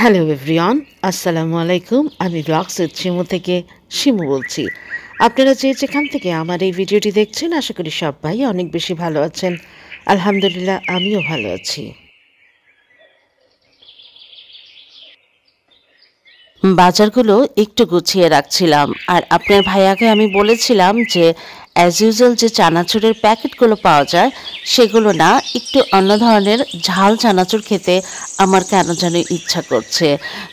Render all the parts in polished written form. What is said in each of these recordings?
Hello everyone, আসসালামু আলাইকুম। আমি ব্লগস উইথ শিমু থেকে শিমু বলছি। আপনারা যেখান থেকে আমার এই ভিডিওটি দেখছেন, আশা করি সবাই অনেক বেশি ভালো আছেন। আলহামদুলিল্লাহ, আমিও ভালো আছি। বাজারগুলো একটু গুছিয়ে রাখছিলাম, আর আপনার ভাইয়াকে আমি বলেছিলাম যে অ্যাজ ইউজুয়াল যে চানাচুরের প্যাকেটগুলো পাওয়া যায় সেগুলো না, একটু অন্য ধরনের ঝাল চানাচুর খেতে আমার কেন যেন ইচ্ছা করছে।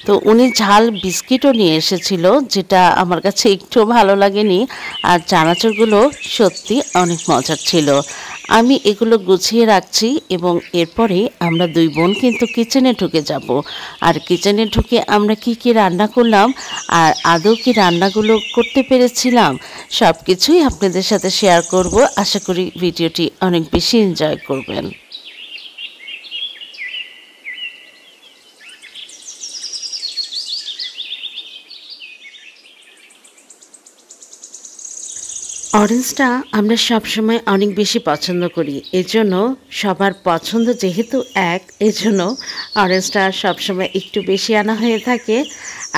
তো উনি ঝাল বিস্কিটও নিয়ে এসেছিল, যেটা আমার কাছে একটু ভালো লাগেনি। আর চানাচুরগুলো সত্যি অনেক মজার ছিল। আমি এগুলো গুছিয়ে রাখছি এবং এরপরে আমরা দুই বোন কিন্তু কিচেনে ঢুকে যাব। আর কিচেনে ঢুকে আমরা কি কি রান্না করলাম আর আদৌ কি রান্নাগুলো করতে পেরেছিলাম, সব কিছুই আপনাদের সাথে শেয়ার করব। আশা করি ভিডিওটি অনেক বেশি এনজয় করবেন। অরেঞ্জটা আমরা সবসময় অনেক বেশি পছন্দ করি, এজন্য সবার পছন্দ যেহেতু এক, এজন্য অরেঞ্জটা সবসময় একটু বেশি আনা হয়ে থাকে।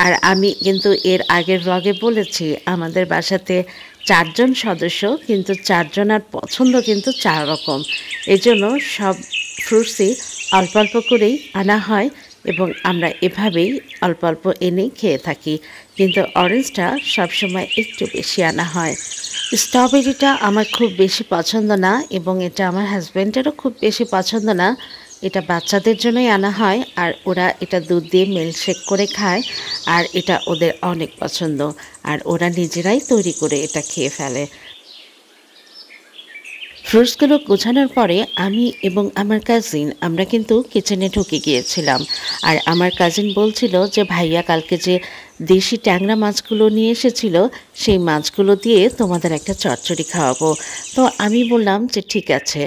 আর আমি কিন্তু এর আগের ব্লগে বলেছি আমাদের বাসাতে 4 জন সদস্য, কিন্তু 4 জনের পছন্দ কিন্তু 4 রকম। এজন্য সব ফ্রুটসই অল্প অল্প করেই আনা হয় এবং আমরা এভাবেই অল্প অল্প এনেই খেয়ে থাকি। কিন্তু অরেঞ্জটা সবসময় একটু বেশি আনা হয়। স্ট্রবেরিটা আমার খুব বেশি পছন্দ না এবং এটা আমার হাজব্যান্ডেরও খুব বেশি পছন্দ না। এটা বাচ্চাদের জন্যই আনা হয়, আর ওরা এটা দুধ দিয়ে মিল্কশেক করে খায়, আর এটা ওদের অনেক পছন্দ। আর ওরা নিজেরাই তৈরি করে এটা খেয়ে ফেলে। ফ্রুটসগুলো গোছানোর পরে আমি এবং আমার কাজিন আমরা কিন্তু কিচেনে ঢুকে গিয়েছিলাম। আর আমার কাজিন বলছিল যে ভাইয়া কালকে যে দেশি ট্যাংরা মাছগুলো নিয়ে এসেছিল সেই মাছগুলো দিয়ে তোমাদের একটা চচ্চড়ি খাওয়াবো। তো আমি বললাম যে ঠিক আছে।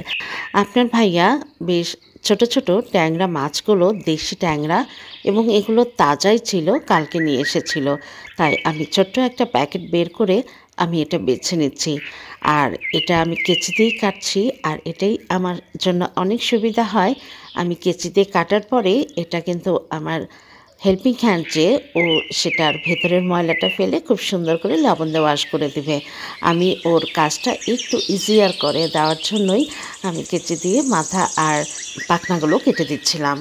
আপনার ভাইয়া বেশ ছোট ছোট ট্যাংরা মাছগুলো, দেশি ট্যাংরা, এবং এগুলো তাজাই ছিল, কালকে নিয়ে এসেছিল। তাই আমি ছোট্ট একটা প্যাকেট বের করে আমি এটা বেছে নিচ্ছি। আর এটা আমি কেচি দিয়েই কাটছি, আর এটাই আমার জন্য অনেক সুবিধা হয়। আমি কেচি দিয়ে কাটার পরে এটা কিন্তু আমার হেল্পিং হ্যান্ড যে, ও সেটার ভেতরের ময়লাটা ফেলে খুব সুন্দর করে লবণ দিয়ে ওয়াশ করে দেবে। আমি ওর কাজটা একটু ইজিয়ার করে দেওয়ার জন্যই আমি কেচি দিয়ে মাথা আর পাখনাগুলো কেটে দিচ্ছিলাম।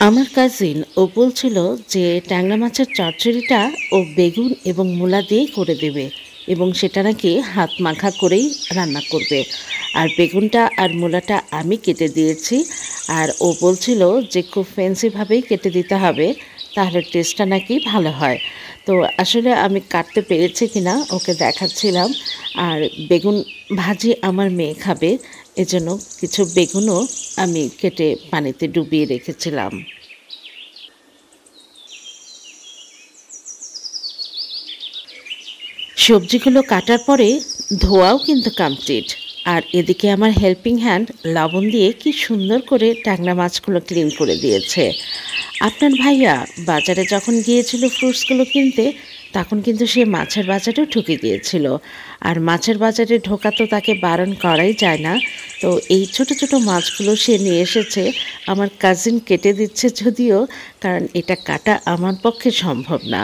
আমার কাজিন ও বলছিল যে ট্যাংরা মাছের চচ্চড়িটা ও বেগুন এবং মূলা দিয়েই করে দেবে, এবং সেটা নাকি হাত মাখা করেই রান্না করবে। আর বেগুনটা আর মূলাটা আমি কেটে দিয়েছি, আর ও বলছিল যে খুব ফ্যান্সিভাবেই কেটে দিতে হবে, তাহলে টেস্টটা নাকি ভালো হয়। তো আসলে আমি কাটতে পেরেছি কিনা ওকে দেখাচ্ছিলাম। আর বেগুন ভাজি আমার মেয়ে খাবে, এজন্য কিছু বেগুনও আমি কেটে পানিতে ডুবিয়ে রেখেছিলাম। সবজিগুলো কাটার পরে ধোয়াও কিন্তু কমপ্লিট। আর এদিকে আমার হেল্পিং হ্যান্ড লবণ দিয়ে কি সুন্দর করে ট্যাংরা মাছগুলো ক্লিন করে দিয়েছে। আপনার ভাইয়া বাজারে যখন গিয়েছিল ফ্রুটসগুলো কিনতে, তখন কিন্তু সে মাছের বাজারেও ঢুকে গিয়েছিল। আর মাছের বাজারে ঢোকা তো তাকে বারণ করাই যায় না। তো এই ছোট ছোট মাছগুলো সে নিয়ে এসেছে। আমার কাজিন কেটে দিচ্ছে যদিও, কারণ এটা কাটা আমার পক্ষে সম্ভব না।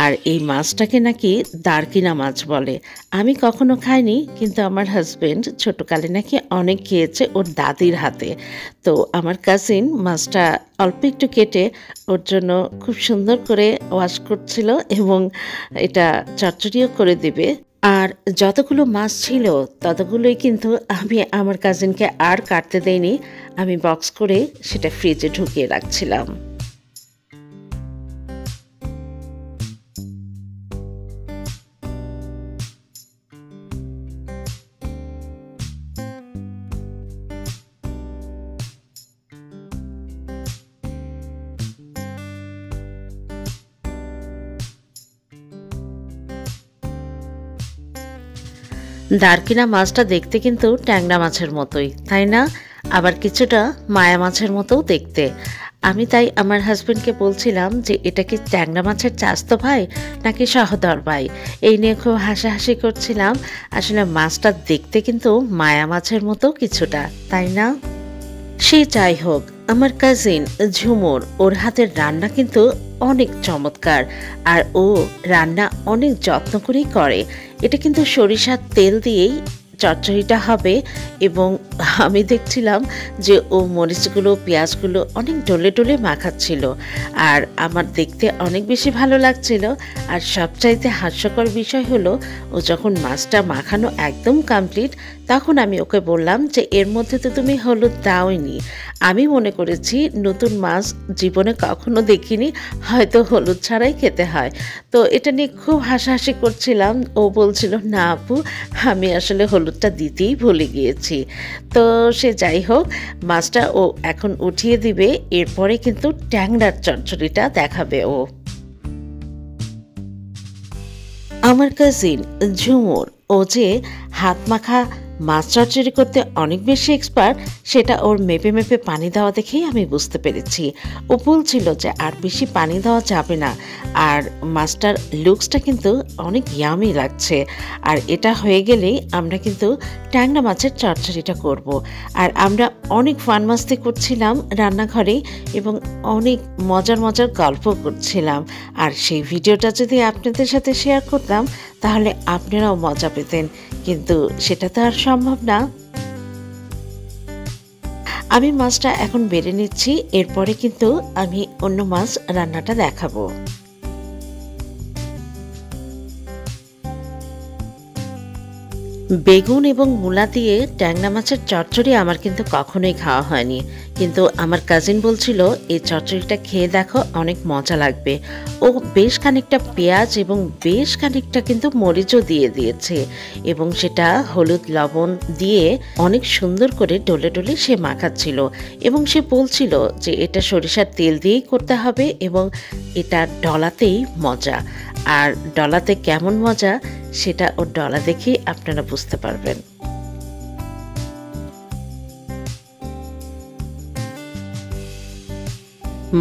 আর এই মাছটাকে নাকি দারকিনা মাছ বলে। আমি কখনো খাইনি, কিন্তু আমার হাজবেন্ড ছোটকালে নাকি অনেক খেয়েছে ওর দাদির হাতে। তো আমার কাজিন মাছটা অল্প একটু কেটে ওর জন্য খুব সুন্দর করে ওয়াশ করছিল, এবং এটা চচ্চড়িও করে দিবে। আর যতগুলো মাছ ছিল ততগুলোই কিন্তু আমি আমার কাজিনকে আর কাটতে দেইনি। আমি বক্স করে সেটা ফ্রিজে ঢুকিয়ে রাখছিলাম। দারকিনা মাছটা দেখতে কিন্তু ট্যাংরা মাছের মতোই, তাই না? আবার কিছুটা মায়া মাছের মতোও দেখতে। আমি তাই আমার হাজবেন্ডকে বলছিলাম যে এটা কি ট্যাংরা মাছের চাস্তো ভাই নাকি সহদর ভাই, এই নিয়ে খুব হাসাহাসি করছিলাম। আসলে মাছটা দেখতে কিন্তু মায়া মাছের মতো কিছুটা, তাই না? সে যাই হোক, আমার কাজিন ঝুমুর, ওর হাতের রান্না কিন্তু অনেক চমৎকার। আর ও রান্না অনেক যত্ন করেই করে। এটা কিন্তু সরিষার তেল দিয়েই চচ্চড়িটা হবে। এবং আমি দেখছিলাম যে ও মরিচগুলো পেঁয়াজগুলো অনেক ডলে ডলে মাখাচ্ছিল, আর আমার দেখতে অনেক বেশি ভালো লাগছিল। আর সবচাইতে হাস্যকর বিষয় হলো, ও যখন মাছটা মাখানো একদম কমপ্লিট, তখন আমি ওকে বললাম যে এর মধ্যে তো তুমি হলুদ দাওনি। আমি মনে করেছি নতুন মাছ জীবনে কখনো দেখিনি, হয়তো হলুদ ছাড়াই খেতে হয়। তো এটা নিয়ে খুব হাসাহাসি করছিলাম। ও বলছিল না আপু, আমি আসলে হলুদটা দিতেই ভুলে গিয়েছি। তো সে যাই হোক, মাছটা ও এখন উঠিয়ে দিবে, এরপরে কিন্তু ট্যাংরার চচ্চড়িটা দেখাবে ও। আমার কাজিন ঝুমুর, ও যে হাত মাখা মাছ চচ্চড়ি করতে অনেক বেশি এক্সপার্ট, সেটা ওর মেপে মেপে পানি দেওয়া দেখেই আমি বুঝতে পেরেছি। ও বলছিল যে আর বেশি পানি দেওয়া যাবে না, আর মাছটার লুকসটা কিন্তু অনেক ইয়ামি লাগছে। আর এটা হয়ে গেলেই আমরা কিন্তু ট্যাংরা মাছের চচ্চড়িটা করব। আর আমরা অনেক ফান মাস্তি করছিলাম রান্নাঘরে, এবং অনেক মজার মজার গল্প করছিলাম। আর সেই ভিডিওটা যদি আপনাদের সাথে শেয়ার করতাম, তাহলে আপনারাও মজা পেতেন, কিন্তু সেটা তো আর সম্ভব না। আমি মাছটা এখন বেড়ে নিচ্ছি, এরপরে কিন্তু আমি অন্য মাছ রান্নাটা দেখাবো। বেগুন এবং মূলা দিয়ে ট্যাংরা মাছের চচ্চড়ি আমার কিন্তু কখনোই খাওয়া হয়নি, কিন্তু আমার কাজিন বলছিল এই চচ্চড়িটা খেয়ে দেখো, অনেক মজা লাগবে। ও বেশ খানিকটা পেঁয়াজ এবং বেশ খানিকটা কিন্তু মরিচও দিয়ে দিয়েছে, এবং সেটা হলুদ লবণ দিয়ে অনেক সুন্দর করে ডলে ডলে সে মাখাচ্ছিল। এবং সে বলছিল যে এটা সরিষার তেল দিয়েই করতে হবে, এবং এটা ডলাতেই মজা। আর ডলাতে কেমন মজা, সেটা ওর ডলা দেখেই আপনারা বুঝতে পারবেন।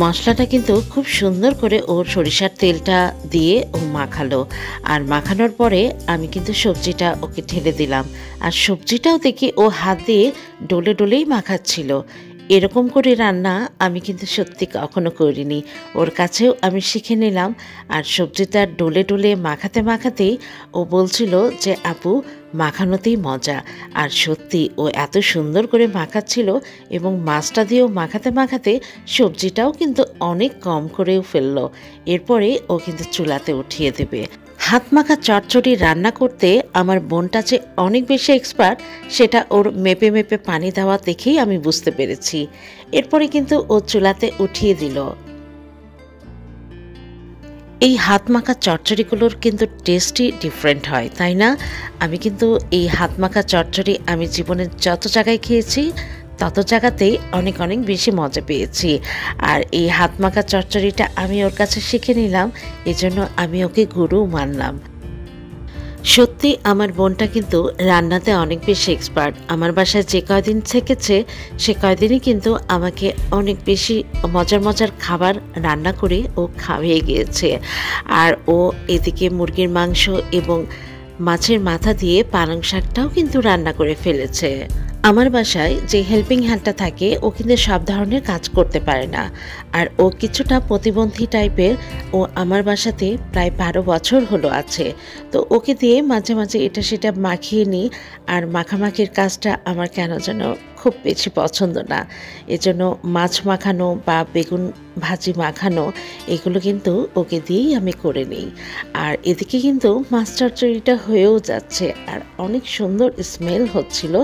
মশলাটা কিন্তু খুব সুন্দর করে ওর সরিষার তেলটা দিয়ে ও মাখালো। আর মাখানোর পরে আমি কিন্তু সবজিটা ওকে ঢেলে দিলাম। আর সবজিটাও দেখি ও হাত দিয়ে ডলে ডলেই মাখাচ্ছিল। এরকম করে রান্না আমি কিন্তু সত্যি কখনো করিনি। ওর কাছেও আমি শিখে নিলাম। আর সবজিটা ডলে ডলে মাখাতে মাখাতেই ও বলছিল যে আপু, মাখানোতেই মজা। আর সত্যি ও এত সুন্দর করে মাখাচ্ছিল, এবং মাছটা দিয়েও মাখাতে মাখাতে সবজিটাও কিন্তু অনেক কম করেও ফেললো। এরপরে ও কিন্তু চুলাতে উঠিয়ে দেবে। হাত মাখা চচ্চড়ি রান্না করতে আমার বোনটা যে অনেক বেশি এক্সপার্ট, সেটা ওর মেপে মেপে পানি দেওয়া দেখেই আমি বুঝতে পেরেছি। এরপরে কিন্তু ও চুলাতে উঠিয়ে দিল। এই হাত মাখা চচ্চড়িগুলোর কিন্তু টেস্টই ডিফারেন্ট হয়, তাই না? আমি কিন্তু এই হাত মাখা চচ্চড়ি আমি জীবনে যত জায়গায় খেয়েছি, তত জায়গাতেই অনেক অনেক বেশি মজা পেয়েছি। আর এই হাত মাখা চচ্চড়িটা আমি ওর কাছে শিখে নিলাম, এজন্য আমি ওকে গুরু মানলাম। সত্যি আমার বোনটা কিন্তু রান্নাতে অনেক বেশি এক্সপার্ট। আমার বাসায় যে কয়দিন থেকেছে, সে কয়দিনই কিন্তু আমাকে অনেক বেশি মজার মজার খাবার রান্না করে ও খাইয়ে গিয়েছে। আর ও এদিকে মুরগির মাংস এবং মাছের মাথা দিয়ে পালং শাকটাও কিন্তু রান্না করে ফেলেছে। আমার বাসায় যে হেল্পিং হ্যান্ডটা থাকে, ও কিন্তু সব ধরনের কাজ করতে পারে না। আর ও কিছুটা প্রতিবন্ধী টাইপের। ও আমার বাসাতে প্রায় 12 বছর হলো আছে। তো ওকে দিয়ে মাঝে মাঝে এটা সেটা মাখিয়ে নিই। আর মাখামাখির কাজটা আমার কেন যেন খুব বেশি পছন্দ না। এজন্য মাছ মাখানো বা বেগুন ভাজি মাখানো, এগুলো কিন্তু ওকে দিয়েই আমি করে নিই। আর এদিকে কিন্তু মাছ চচ্চড়িটা হয়েও যাচ্ছে, আর অনেক সুন্দর স্মেল হচ্ছিল।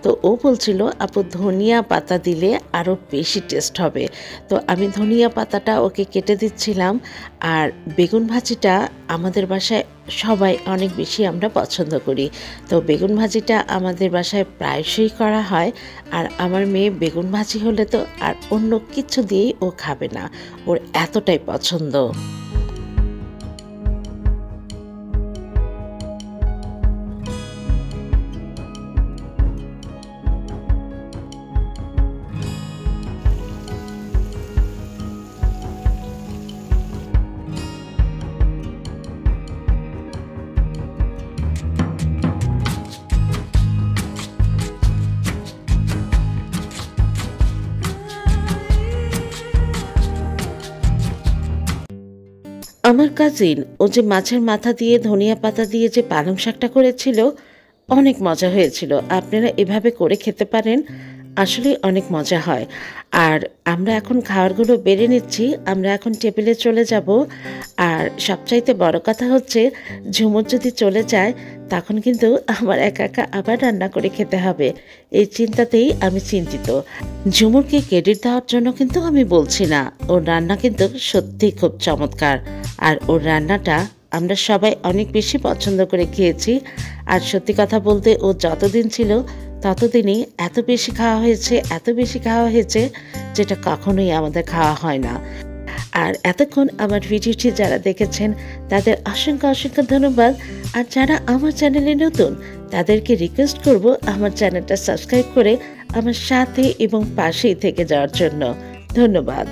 তো ও বলছিল আপু, ধনিয়া পাতা দিলে আরও বেশি টেস্ট হবে। তো আমি ধনিয়া পাতাটা ওকে কেটে দিচ্ছিলাম। আর বেগুন ভাজিটা আমাদের বাসায় সবাই অনেক বেশি আমরা পছন্দ করি। তো বেগুন ভাজিটা আমাদের বাসায় প্রায়শই করা হয়। আর আমার মেয়ে বেগুন ভাজি হলে তো আর অন্য কিছু দিয়েই ও খাবে না, ওর এতটাই পছন্দ। আমার কাজিন ও যে মাছের মাথা দিয়ে ধনিয়া পাতা দিয়ে যে পালং শাকটা করেছিল, অনেক মজা হয়েছিল। আপনারা এভাবে করে খেতে পারেন, আসলে অনেক মজা হয়। আর আমরা এখন খাবারগুলো বেড়ে নিচ্ছি, আমরা এখন টেবিলে চলে যাব। আর সবচাইতে বড় কথা হচ্ছে, ঝুমুর যদি চলে যায় তখন কিন্তু আমার একা একা আবার রান্না করে খেতে হবে, এই চিন্তাতেই আমি চিন্তিত। ঝুমুরকে ক্রেডিট দেওয়ার জন্য কিন্তু আমি বলছি না, ওর রান্না কিন্তু সত্যিই খুব চমৎকার। আর ওর রান্নাটা আমরা সবাই অনেক বেশি পছন্দ করে খেয়েছি। আর সত্যি কথা বলতে, ও যতদিন ছিল ততদিনই এত বেশি খাওয়া হয়েছে, এত বেশি খাওয়া হয়েছে, যেটা কখনোই আমাদের খাওয়া হয় না। আর এতক্ষণ আমার ভিডিওটি যারা দেখেছেন তাদের অসংখ্য অসংখ্য ধন্যবাদ। আর যারা আমার চ্যানেলে নতুন তাদেরকে রিকোয়েস্ট করব আমার চ্যানেলটা সাবস্ক্রাইব করে আমার সাথে এবং পাশেই থেকে যাওয়ার জন্য। ধন্যবাদ।